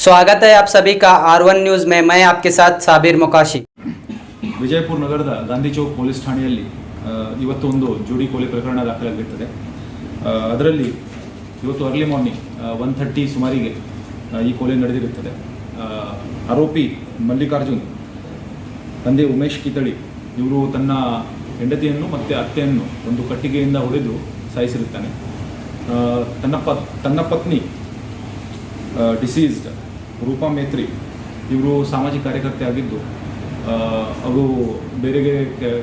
स्वागत है आप सभी का R1 न्यूज़ में। मैं आपके साथ साबिर मुकाशी। ವಿಜಯಪುರ ನಗರದ ಗಾಂಧಿ ಚೌಕ್ ಪೊಲೀಸ್ ಠಾಣೆಯಲ್ಲಿ ಇವತ್ತು ಒಂದು ಜೋಡಿ ಕೊಲೆ ಪ್ರಕರಣ ದಾಖಲಾಗಿರುತ್ತದೆ. ಅದರಲ್ಲಿ ಇವತ್ತು ಅರ್ಲಿ ಮಾರ್ನಿಂಗ್ 1:30 ಸುಮಾರಿಗೆ ಈ ಕೊಲೆ ನಡೆದಿರುತ್ತದೆ. ಆರೋಪಿ ಮಲ್ಲಿಕಾರ್ಜುನ್ ತಂದೆ ಉಮೇಶ್ ಕಿತಳಿ ಇವರು ತನ್ನ ಹೆಂಡತಿಯನ್ನು ಮತ್ತು ಅತ್ತೆಯನ್ನು ಒಂದು ಕಟ್ಟಿಗೆಯಿಂದ ಹೊಡೆದು ಸಾಯಿಸಿರುತ್ತಾನೆ. ತನ್ನ ಪತ್ನಿ ಡಿಸೀಸ್ಡ್ ರೂಪಾ ಮೇತ್ರಿ ಇವರು ಸಾಮಾಜಿಕ ಕಾರ್ಯಕರ್ತೆ ಆಗಿದ್ದು ಅವರು ಬೇರೆ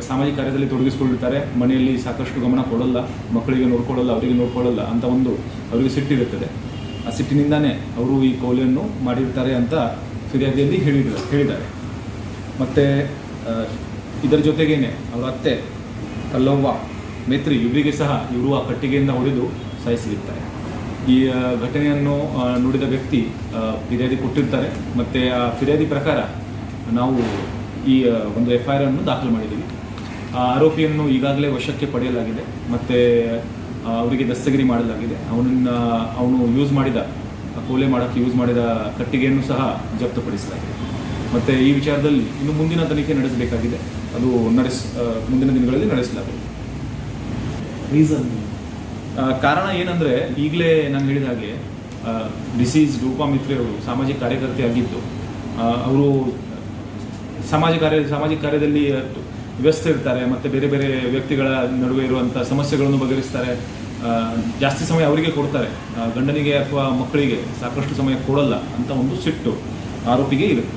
ಸಾಮಾಜಿಕ ಕಾರ್ಯದಲ್ಲಿ ತೊಡಗಿಸ್ಕೊಂಡಿರ್ತಾರೆ. ಮನೆಯಲ್ಲಿ ಸಾಕಷ್ಟು ಗಮನ ಕೊಡೋಲ್ಲ, ಮಕ್ಕಳಿಗೆ ನೋಡ್ಕೊಳ್ಳಲ್ಲ, ಅವರಿಗೆ ನೋಡ್ಕೊಳ್ಳಲ್ಲ ಅಂತ ಒಂದು ಅವರಿಗೆ ಸಿಟ್ಟಿರುತ್ತದೆ. ಆ ಸಿಟ್ಟಿನಿಂದಾನೇ ಅವರು ಈ ಕೊಲೆಯನ್ನು ಮಾಡಿರ್ತಾರೆ ಅಂತ ಫಿರ್ಯಾದಿಯಲ್ಲಿ ಹೇಳಿದ್ದಾರೆ. ಮತ್ತು ಇದರ ಜೊತೆಗೇನೆ ಅವರ ಅತ್ತೆ ಕಲ್ಲವ್ವ ಮೇತ್ರಿ ಇವರಿಗೆ ಸಹ ಇವರು ಆ ಕಟ್ಟಿಗೆಯಿಂದ ಹೊಡೆದು ಸಾಯಿಸಿರುತ್ತಾರೆ. ಈ ಘಟನೆಯನ್ನು ನೋಡಿದ ವ್ಯಕ್ತಿ ಫಿರ್ಯಾದಿ ಕೊಟ್ಟಿರ್ತಾರೆ. ಮತ್ತು ಆ ಫಿರ್ಯಾದಿ ಪ್ರಕಾರ ನಾವು ಈ ಒಂದು FIR ಅನ್ನು ದಾಖಲು ಮಾಡಿದ್ದೀವಿ. ಆ ಆರೋಪಿಯನ್ನು ಈಗಾಗಲೇ ವಶಕ್ಕೆ ಪಡೆಯಲಾಗಿದೆ ಮತ್ತು ಅವರಿಗೆ ದಸ್ತಗಿರಿ ಮಾಡಲಾಗಿದೆ. ಅವನು ಕೊಲೆ ಮಾಡೋಕ್ಕೆ ಯೂಸ್ ಮಾಡಿದ ಕಟ್ಟಿಗೆಯನ್ನು ಸಹ ಜಪ್ತುಪಡಿಸಲಾಗಿದೆ. ಮತ್ತು ಈ ವಿಚಾರದಲ್ಲಿ ಇನ್ನು ಮುಂದಿನ ತನಿಖೆ ನಡೆಸಬೇಕಾಗಿದೆ. ಅದು ಮುಂದಿನ ದಿನಗಳಲ್ಲಿ ನಡೆಸಲಾಗಿದೆ. ರೀಸನ್ ಕಾರಣ ಏನಂದರೆ, ಈಗಲೇ ನಾನು ಹೇಳಿದ ಹಾಗೆ ಡಿಸೀಸ್ ರೂಪಾ ಮಿತ್ರೆ ಅವರು ಸಾಮಾಜಿಕ ಕಾರ್ಯಕರ್ತೆ ಆಗಿದ್ದು ಅವರು ಸಾಮಾಜಿಕ ಕಾರ್ಯದಲ್ಲಿ ವ್ಯಸ್ತ ಇರ್ತಾರೆ ಮತ್ತು ಬೇರೆ ಬೇರೆ ವ್ಯಕ್ತಿಗಳ ನಡುವೆ ಇರುವಂಥ ಸಮಸ್ಯೆಗಳನ್ನು ಬಗೆಹರಿಸ್ತಾರೆ. ಜಾಸ್ತಿ ಸಮಯ ಅವರಿಗೆ ಕೊಡ್ತಾರೆ, ಗಂಡನಿಗೆ ಅಥವಾ ಮಕ್ಕಳಿಗೆ ಸಾಕಷ್ಟು ಸಮಯ ಕೊಡಲ್ಲ ಅಂತ ಒಂದು ಸಿಟ್ಟು ಆರೋಪಿಗೆ ಇರುತ್ತೆ.